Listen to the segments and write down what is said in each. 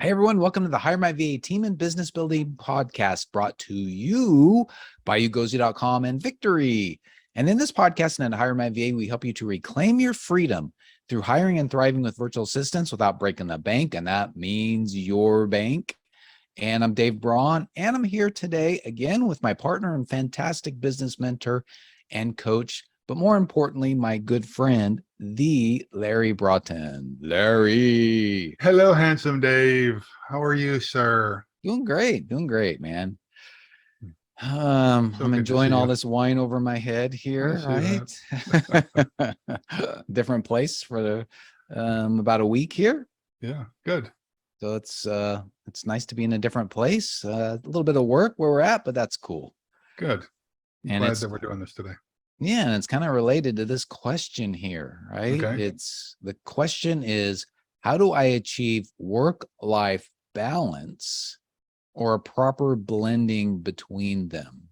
Hey everyone, welcome to the HireMyVA Team and Business Building Podcast, brought to you by ugozi.com and Victory. And in this podcast and at HireMyVA, we help you to reclaim your freedom through hiring and thriving with virtual assistants without breaking the bank, and that means your bank. And I'm Dave Braun, and I'm here today again with my partner and fantastic business mentor and coach, but more importantly, my good friend, the Larry Broughton. Larry. Hello, handsome Dave. How are you, sir? Doing great, man. So I'm good to enjoying see all you. this wine over my head I here, see right? Different place for about a week here. Yeah, good. So it's nice to be in a different place. A little bit of work where we're at, but that's cool. Good. I'm And glad it's that we're doing this today. yeah, and it's kind of related to this question here, right? Okay. The question is, how do I achieve work-life balance or a proper blending between them?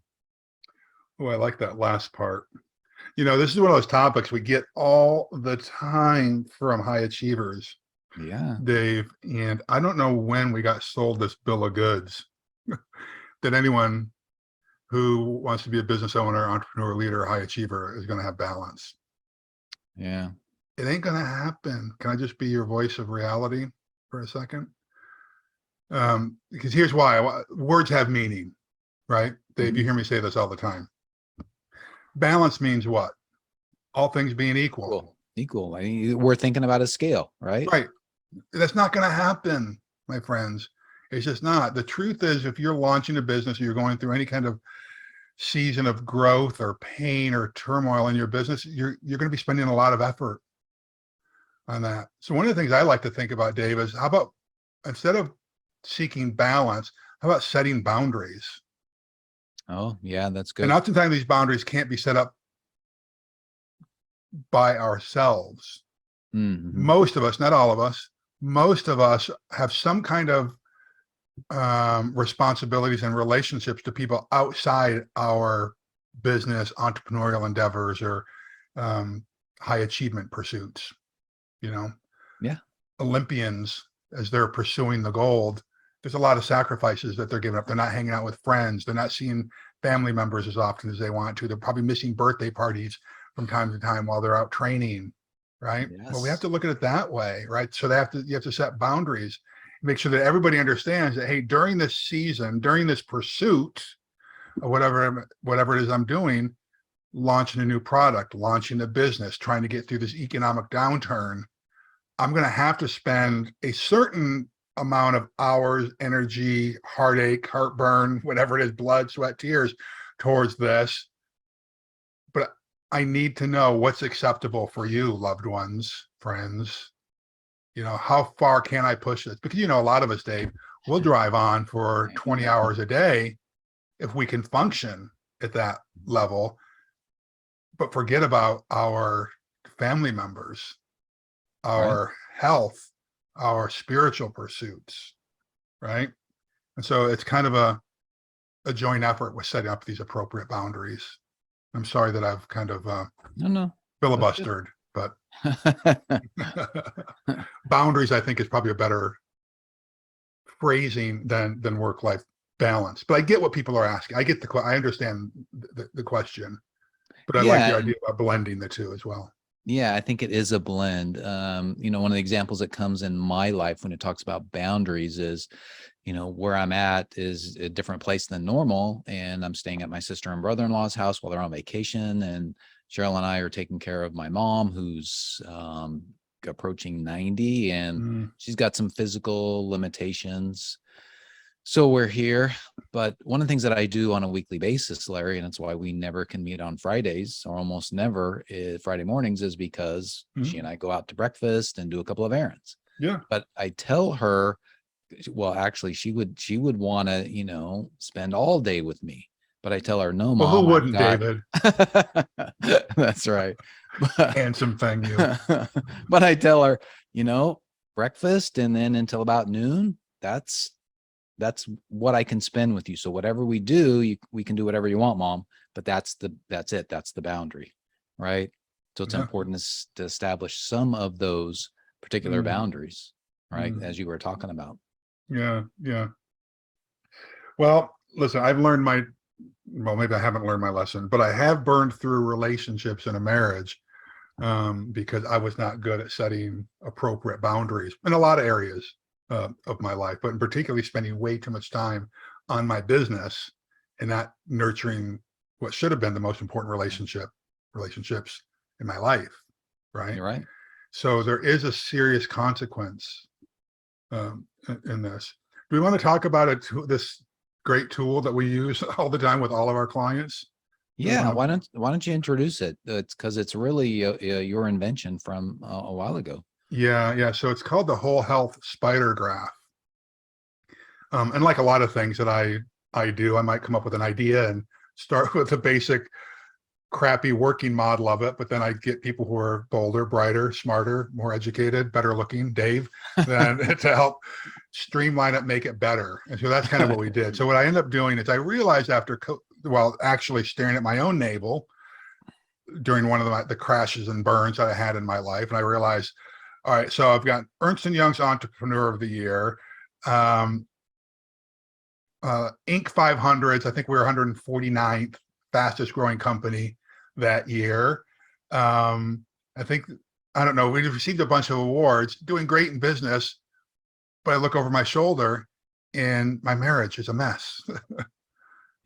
Oh, I like that last part. You know, this is one of those topics we get all the time from high achievers, Yeah. Dave. And I don't know when we got sold this bill of goods that anyone who wants to be a business owner, entrepreneur, leader, high achiever is going to have balance. Yeah. It ain't going to happen. Can I just be your voice of reality for a second? Because here's why. Words have meaning, right? Dave, you hear me say this all the time. Balance means what? All things being equal. Equal. I mean, we're thinking about a scale, right? Right. That's not going to happen, my friends. It's just not. The truth is, if you're launching a business or you're going through any kind of season of growth or pain or turmoil in your business, you're going to be spending a lot of effort on that. So one of the things I like to think about, Dave, is how about instead of seeking balance, how about setting boundaries? Oh, yeah, that's good. And oftentimes these boundaries can't be set up by ourselves. Mm-hmm. Most of us, not all of us, most of us have some kind of responsibilities and relationships to people outside our business, entrepreneurial endeavors, or high achievement pursuits. You know, Yeah. Olympians, as they're pursuing the gold, there's a lot of sacrifices that they're giving up. They're not hanging out with friends. They're not seeing family members as often as they want to. They're probably missing birthday parties from time to time while they're out training, right? Yes. Well, we have to look at it that way, right? So you have to set boundaries, make sure that everybody understands that, hey, during this season, during this pursuit of whatever it is I'm doing, launching a new product, launching a business, trying to get through this economic downturn, I'm going to have to spend a certain amount of hours, energy, heartache, heartburn, whatever it is, blood, sweat, tears towards this. But I need to know what's acceptable for you, loved ones, friends. You know, how far can I push this? Because, you know, a lot of us, Dave, we'll drive on for 20 hours a day if we can function at that level, but forget about our family members, our health, our spiritual pursuits, right? And so it's kind of a joint effort with setting up these appropriate boundaries. I'm sorry that I've kind of No. filibustered, but boundaries, I think, is probably a better phrasing than work-life balance. But I get what people are asking. I understand the question, but I like the idea of blending the two as well. Yeah, I think it is a blend. You know, one of the examples that comes in my life when it talks about boundaries is, you know, where I'm at is a different place than normal. And I'm staying at my sister and brother-in-law's house while they're on vacation. And Cheryl and I are taking care of my mom, who's approaching 90, and she's got some physical limitations. So we're here. But one of the things that I do on a weekly basis, Larry, and that's why we never can meet on Fridays, or almost never Friday mornings, is because she and I go out to breakfast and do a couple of errands. Yeah. But I tell her, well, actually, she would want to, you know, spend all day with me. But I tell her, no, Mom. Well, who wouldn't, David? That's right. Handsome thing, you. But I tell her, you know, breakfast and then until about noon, that's what I can spend with you. So whatever we do, we can do whatever you want, Mom, but that's it. That's the boundary. Right. So it's important to establish some of those particular boundaries, right? As you were talking about. Yeah. Yeah. Well, listen, well, maybe I haven't learned my lesson, but I have burned through relationships in a marriage because I was not good at setting appropriate boundaries in a lot of areas of my life, but in particularly spending way too much time on my business and not nurturing what should have been the most important relationships in my life. Right. You're right. So there is a serious consequence in this. Do we want to talk about this great tool that we use all the time with all of our clients? Do we Yeah, want to? why don't you introduce it? It's because it's really your invention from a while ago. Yeah, yeah. So it's called the Whole Health Spider Graph. And like a lot of things that I do, I might come up with an idea and start with the basic crappy working model of it, but then I get people who are bolder, brighter, smarter, more educated, better looking, Dave, then to help streamline it, make it better. And so that's kind of what we did. So what I ended up doing is I realized actually staring at my own navel during one of the crashes and burns that I had in my life, and I realized, all right, so I've got Ernst & Young's Entrepreneur of the Year, Inc. 500s. I think we were 149th fastest growing company that year. I think, I don't know, we received a bunch of awards, doing great in business, but I look over my shoulder and my marriage is a mess.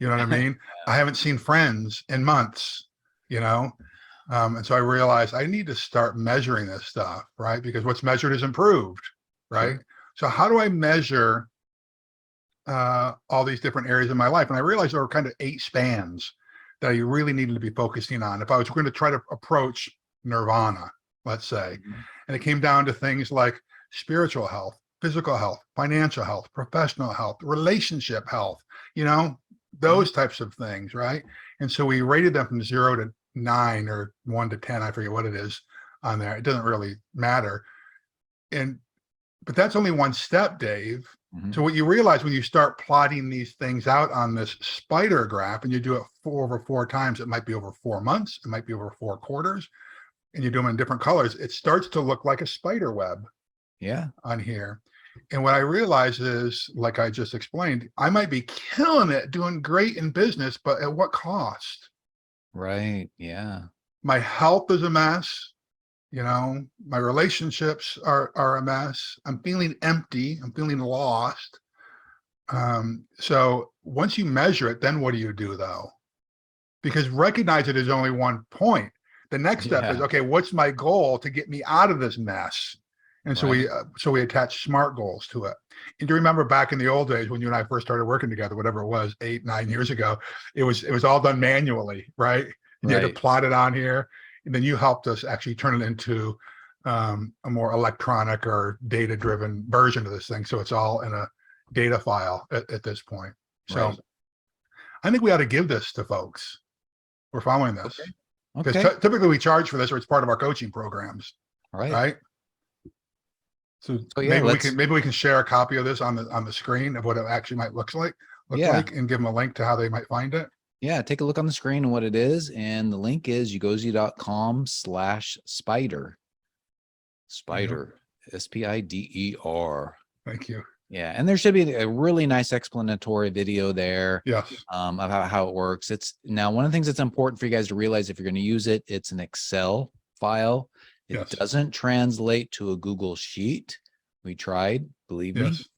You know what I mean? I haven't seen friends in months, you know? And so I realized I need to start measuring this stuff, right? Because what's measured is improved, right? Sure. So how do I measure all these different areas of my life? And I realized there were kind of 8 spans that you really needed to be focusing on if I was going to try to approach nirvana, let's say. Mhm. And it came down to things like spiritual health, physical health, financial health, professional health, relationship health, those types of things, right? And so we rated them from 0 to 9 or 1 to 10, I forget what it is on there. It doesn't really matter. But that's only one step, Dave. So Mhm. what you realize when you start plotting these things out on this spider graph and you do it over 4 times, it might be over 4 months, it might be over 4 quarters, and you do them in different colors, it starts to look like a spider web Yeah. on here. And what I realize is, like I just explained, I might be killing it, doing great in business, but at what cost? Right. Yeah. My health is a mess. My relationships are a mess. I'm feeling empty. I'm feeling lost. So once you measure it, then what do you do though? Because recognize it is only one point. The next step is, Yeah. okay, what's my goal to get me out of this mess? And so Right. we attach SMART goals to it. And do you remember back in the old days when you and I first started working together, whatever it was, 8, 9 years ago, it was all done manually, right? And you had to Right. plot it on here. And then you helped us actually turn it into a more electronic or data-driven version of this thing. So it's all in a data file at this point. So Right. I think we ought to give this to folks. We're following this Okay. because Okay. typically we charge for this, or it's part of our coaching programs, All right. right? So So yeah, maybe we can share a copy of this on the screen of what it actually might look yeah. like, and give them a link to how they might find it. Yeah. Take a look on the screen and what it is. And the link is ugozi.com/spider. Yeah, Spider. SPIDER. thank you. Yeah, and there should be a really nice explanatory video there Yes, of how it works. It's now one of the things that's important for you guys to realize if you're going to use it, it's an Excel file. It yes, doesn't translate to a Google Sheet. We tried, believe me. yes,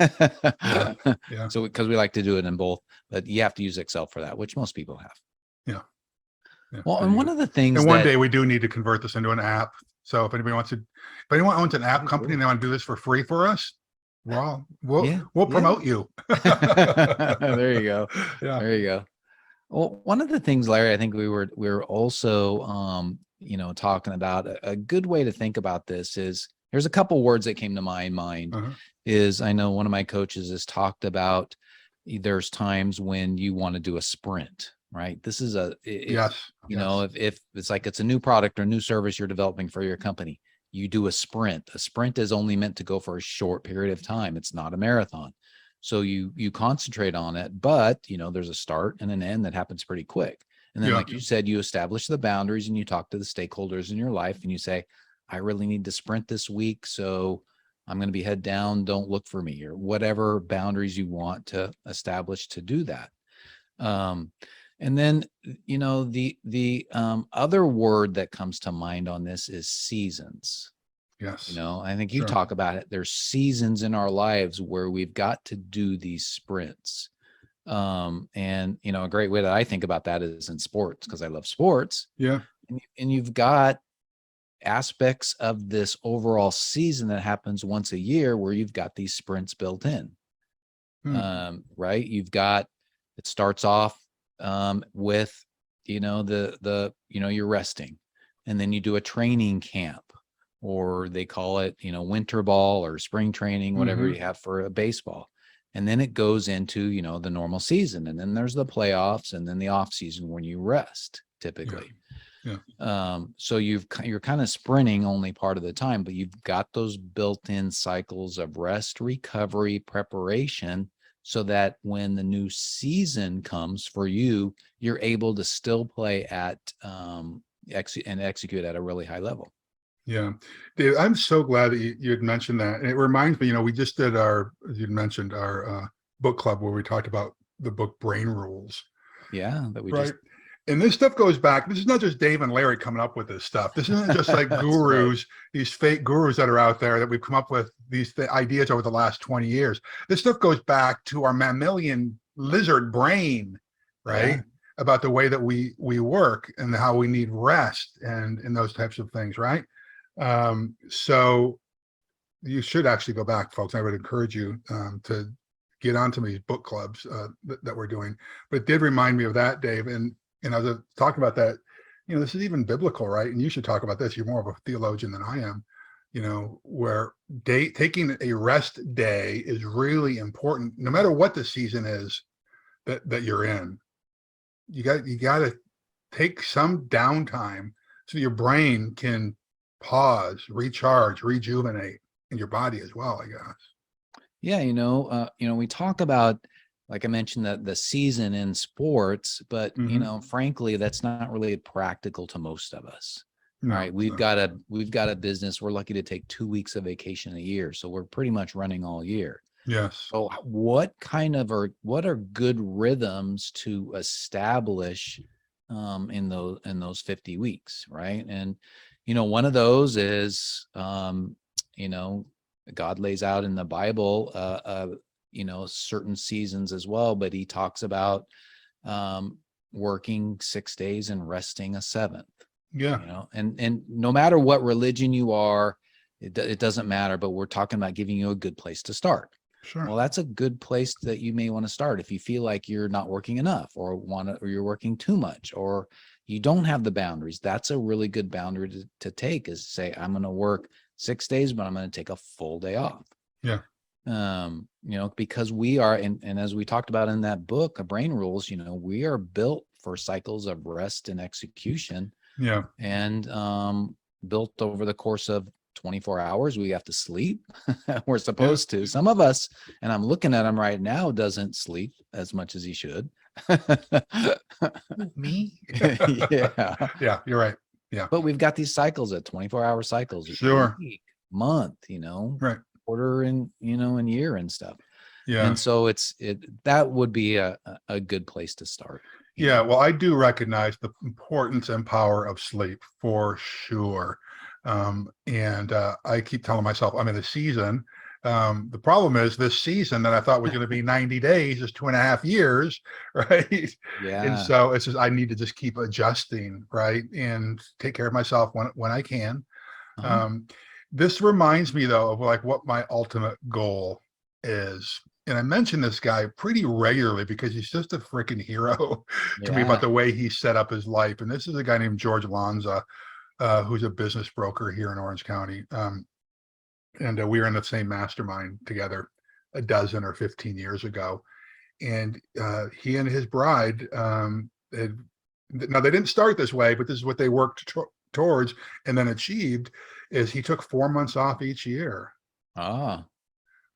yeah, yeah, So because we like to do it in both, but you have to use Excel for that, which most people have. yeah, yeah. Well, There and you one go. of the things And one that day we do need to convert this into an app. So if anyone owns an app oh, company and cool. they want to do this for free for us, well, we'll Yeah, we'll yeah. promote you. There you go. Yeah. There you go. Well, one of the things, Larry, I think we were also talking about a good way to think about this is there's a couple words that came to my mind Uh-huh. is I know one of my coaches has talked about there's times when you want to do a sprint, right? This is Yes. Yes. if it's like it's a new product or new service you're developing for your company, you do a sprint. A sprint is only meant to go for a short period of time. It's not a marathon. So you concentrate on it, but there's a start and an end that happens pretty quick. And then, Yeah. like you said, you establish the boundaries and you talk to the stakeholders in your life and you say, I really need to sprint this week. So I'm going to be head down, don't look for me, or whatever boundaries you want to establish to do that. Um, and then, the other word that comes to mind on this is seasons. Yes. I think you Sure. talk about it. There's seasons in our lives where we've got to do these sprints. And a great way that I think about that is in sports, because I love sports. Yeah. And you've got aspects of this overall season that happens once a year where you've got these sprints built in. Right? It starts off with you're resting, and then you do a training camp, or they call it winter ball or spring training, whatever Mm-hmm. you have for a baseball. And then it goes into the normal season, and then there's the playoffs, and then the off season when you rest typically. So you're kind of sprinting only part of the time, but you've got those built-in cycles of rest, recovery, preparation, so that when the new season comes for you, you're able to still play at and execute at a really high level. Yeah. Dave, I'm so glad that you had mentioned that. And it reminds me, we just did as you mentioned, our book club where we talked about the book Brain Rules. Yeah, that we Right. just And this stuff goes back. This is not just Dave and Larry coming up with this stuff. This isn't just like That's gurus, right. these fake gurus that are out there that we've come up with these ideas over the last 20 years. This stuff goes back to our mammalian lizard brain, right? Yeah. About the way that we work and how we need rest and those types of things, right? So you should actually go back, folks. I would encourage you to get onto these book clubs that we're doing. But it did remind me of that, Dave. And I was talking about that, this is even biblical, right? And you should talk about this. You're more of a theologian than I am, where taking a rest day is really important, no matter what the season is that you're in. You got to take some downtime so your brain can pause, recharge, rejuvenate, and your body as well, I guess. Yeah, we talk about, like I mentioned, the season in sports, but frankly, that's not really practical to most of us. No, Right? We've got a business. We're lucky to take 2 weeks of vacation a year, so we're pretty much running all year. yes. So, what are good rhythms to establish in those 50 weeks, right? And one of those is God lays out in the Bible, certain seasons as well, but he talks about working 6 days and resting a seventh. Yeah. And no matter what religion you are, it doesn't matter, but we're talking about giving you a good place to start. Sure. Well, that's a good place that you may want to start if you feel like you're not working enough, or you're working too much, or you don't have the boundaries. That's a really good boundary to take, is to say, I'm going to work 6 days, but I'm going to take a full day off. Yeah. Because we are, and as we talked about in that book, Brain Rules, we are built for cycles of rest and execution. Yeah. And built over the course of 24 hours. We have to sleep. We're supposed to. Some of us, and I'm looking at him right now, doesn't sleep as much as he should. Me? Yeah. Yeah, you're right. Yeah. But we've got these cycles at 24-hour cycles, Sure. week, month, Right. quarter, and and year and stuff. Yeah. And so that would be a good place to start. Yeah. Well, I do recognize the importance and power of sleep for sure. And I keep telling myself I'm in a season. The problem is this season that I thought was going to be 90 days is 2.5 years, right? Yeah. And so it's just I need to just keep adjusting, right, and take care of myself when I can. This reminds me though of like what my ultimate goal is. And I mention this guy pretty regularly because he's just a freaking hero to me about the way he set up his life. And this is a guy named George Lanza, who's a business broker here in Orange County. And we were in the same mastermind together a dozen or 15 years ago. And he and his bride, now they didn't start this way, but this is what they worked towards and then achieved, is he took 4 months off each year.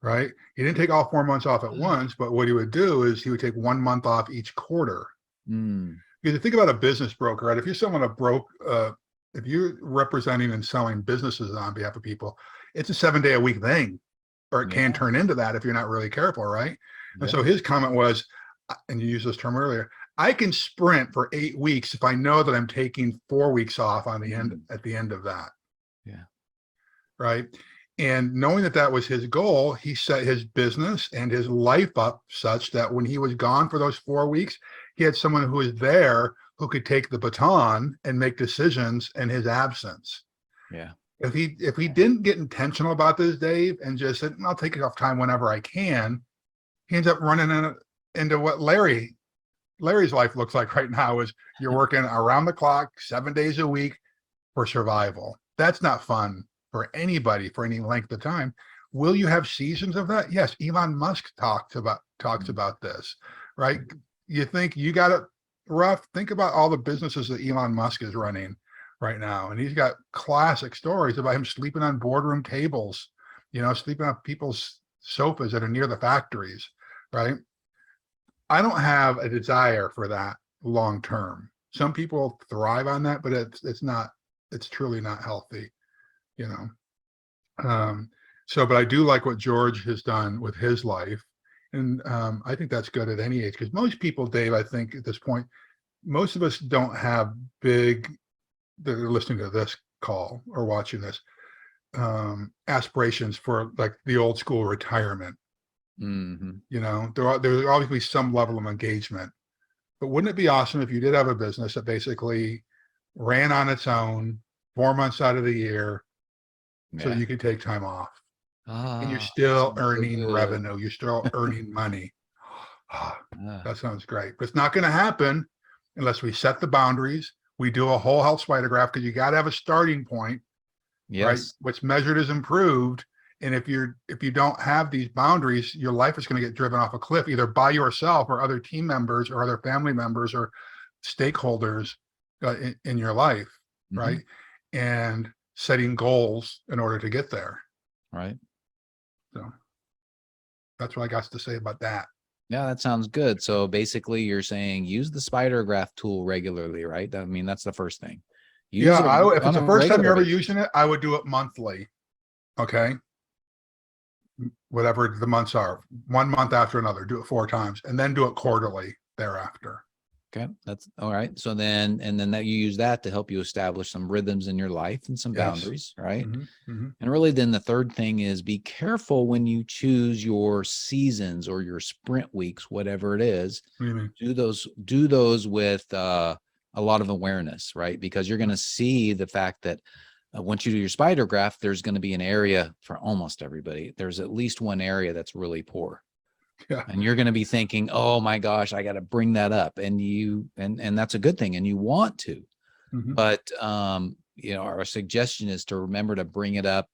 Right? He didn't take all 4 months off at once, but what he would do is he would take 1 month off each quarter. Because you think about a business broker, right? If you're someone if you're representing and selling businesses on behalf of people, it's a 7 day a week thing, or it can Yeah. turn into that if you're not really careful, right? And Yeah. so his comment was, and you used this term earlier, I can sprint for 8 weeks if I know that I'm taking 4 weeks off on the end, at the end of that. Yeah. Right. And knowing that that was his goal, he set his business and his life up such that when he was gone for those 4 weeks, he had someone who was there who could take the baton and make decisions in his absence. Yeah. If he didn't get intentional about this, Dave, and just said, I'll take off time whenever I can, he ends up running into what Larry's life looks like right now is you're working around the clock, 7 days a week for survival. That's not fun for anybody for any length of time. Will you have seasons of that? Yes. Elon Musk talks about this, right? You think you got it rough? Think about all the businesses that Elon Musk is running right now. And he's got classic stories about him sleeping on boardroom tables, sleeping on people's sofas that are near the factories, right? I don't have a desire for that long term. Some people thrive on that, but it's truly not healthy, you know. But I do like what George has done with his life. And I think that's good at any age, because most people, Dave, I think at this point, most of us don't have that are listening to this call or watching this, aspirations for like the old school retirement. Mm-hmm. There's always be some level of engagement. But wouldn't it be awesome if you did have a business that basically ran on its own 4 months out of the year, so that Yeah. you can take time off and you're Ah, still sounds so earning good. revenue, you're still earning money? Ah, That sounds great. But it's not going to happen unless we set the boundaries. We do a whole health spider graph, because you got to have a starting point, right? yes. What's measured is improved. And if you don't have these boundaries, your life is going to get driven off a cliff, either by yourself or other team members or other family members or stakeholders in your life, Mm-hmm. right? And setting goals in order to get there. Right. So that's what I got to say about that. Yeah, that sounds good. So basically, you're saying use the spider graph tool regularly, right? I mean, that's the first thing. Use it Yeah, if it's on the a first time regular you're ever basis. using it, I would do it monthly. Okay. Whatever the months are, 1 month after another, do it 4 times, and then do it quarterly thereafter. Okay, that's all right. So then that you use that to help you establish some rhythms in your life and some Yes. boundaries, right? Mm-hmm. And really, then the third thing is be careful when you choose your seasons or your sprint weeks, whatever it is. What do you mean? Do those with a lot of awareness, right? Because you're going to see the fact that once you do your spider graph, there's going to be an area for almost everybody. There's at least one area that's really poor. Yeah. And you're going to be thinking, oh my gosh, I got to bring that up. And that's a good thing. And you want to, Mm-hmm. but our suggestion is to remember to bring it up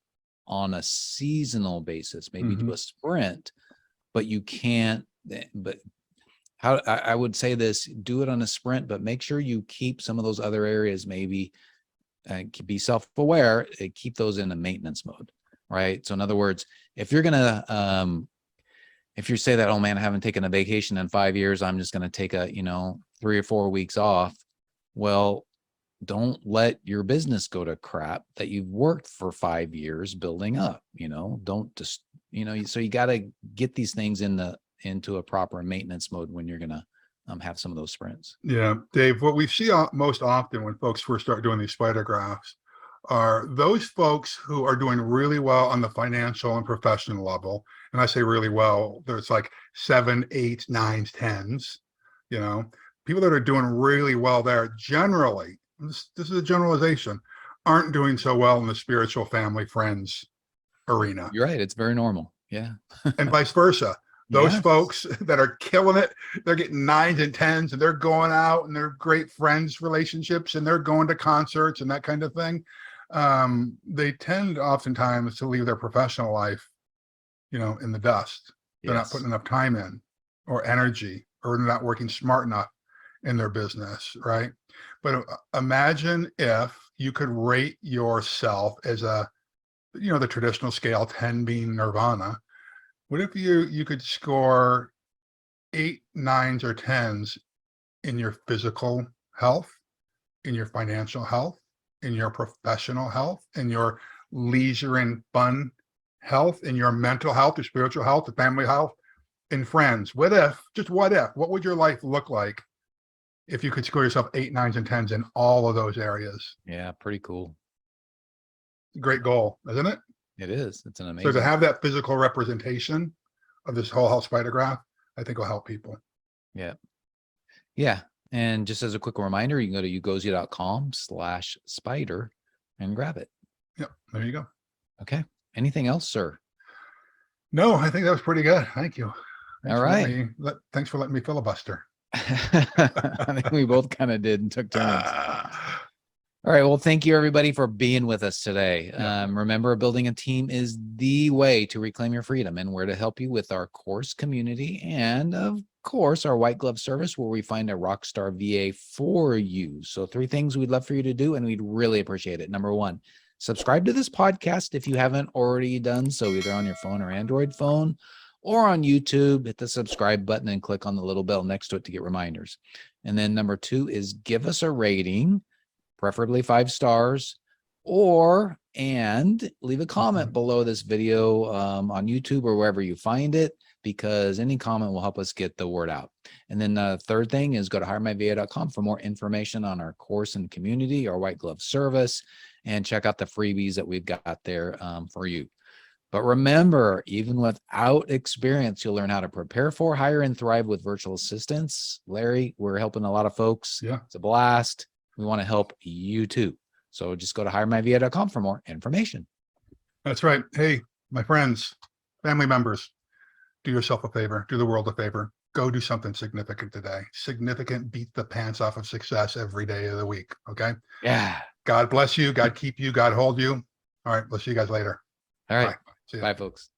on a seasonal basis, maybe Mm-hmm. do a sprint, but you can't, but how I would say this, do it on a sprint, but make sure you keep some of those other areas, maybe be self-aware, keep those in a maintenance mode, right? So in other words, if you're going to, if you say that, oh man, I haven't taken a vacation in 5 years, I'm just going to take 3 or 4 weeks off. Well, don't let your business go to crap that you've worked for 5 years building up. Don't just, so you got to get these things into a proper maintenance mode when you're going to have some of those sprints. Yeah, Dave, what we see most often when folks first start doing these spider graphs are those folks who are doing really well on the financial and professional level. And I say really well, there's like 7, 8, 9s, 10s, people that are doing really well there generally, this is a generalization, aren't doing so well in the spiritual family friends arena. You're right. It's very normal. Yeah. And vice versa. Those Yes. folks that are killing it, they're getting 9s and 10s, and they're going out and they're great friends relationships, and they're going to concerts and that kind of thing. They tend oftentimes to leave their professional life, in the dust. They're not putting enough time in or energy, or they're not working smart enough in their business, right? But imagine if you could rate yourself as the traditional scale, 10 being nirvana. What if you could score 8, 9s, or 10s in your physical health, in your financial health, in your professional health, in your leisure and fun health, in your mental health, your spiritual health, the family health, and friends. What if, just what if, what would your life look like if you could score yourself 8, 9s, and 10s in all of those areas? Yeah, pretty cool. Great goal, isn't it? It is. It's an So to amazing. have that physical representation of this whole health spider graph, I think will help people. Yeah. Yeah. And just as a quick reminder, you can go to ugozi.com/spider and grab it. Yep, there you go. Okay. Anything else, sir? No, I think that was pretty good. Thank you. All right. Thanks for letting me filibuster. I think we both kind of did and took turns. Ah, All right. Well, thank you everybody for being with us today. Yeah. Remember, building a team is the way to reclaim your freedom, and we're to help you with our course community and, of course, our white glove service where we find a rock star VA for you. So 3 things we'd love for you to do, and we'd really appreciate it. Number 1, subscribe to this podcast if you haven't already done so, either on your phone or Android phone, or on YouTube. Hit the subscribe button and click on the little bell next to it to get reminders. And then number 2 is give us a rating, preferably 5 stars, and leave a comment below this video on YouTube or wherever you find it, because any comment will help us get the word out. And then the third thing is go to HireMyVA.com for more information on our course and community, our white glove service, and check out the freebies that we've got there for you. But remember, even without experience, you'll learn how to prepare for, hire, and thrive with virtual assistants. Larry, we're helping a lot of folks. Yeah. It's a blast. We want to help you too. So just go to HireMyVA.com for more information. That's right. Hey, my friends, family members, do yourself a favor, do the world a favor. Go do something significant today. Significant, beat the pants off of success every day of the week. Okay. Yeah. God bless you. God keep you. God hold you. All right. We'll see you guys later. All right. Bye. See ya. Bye, folks.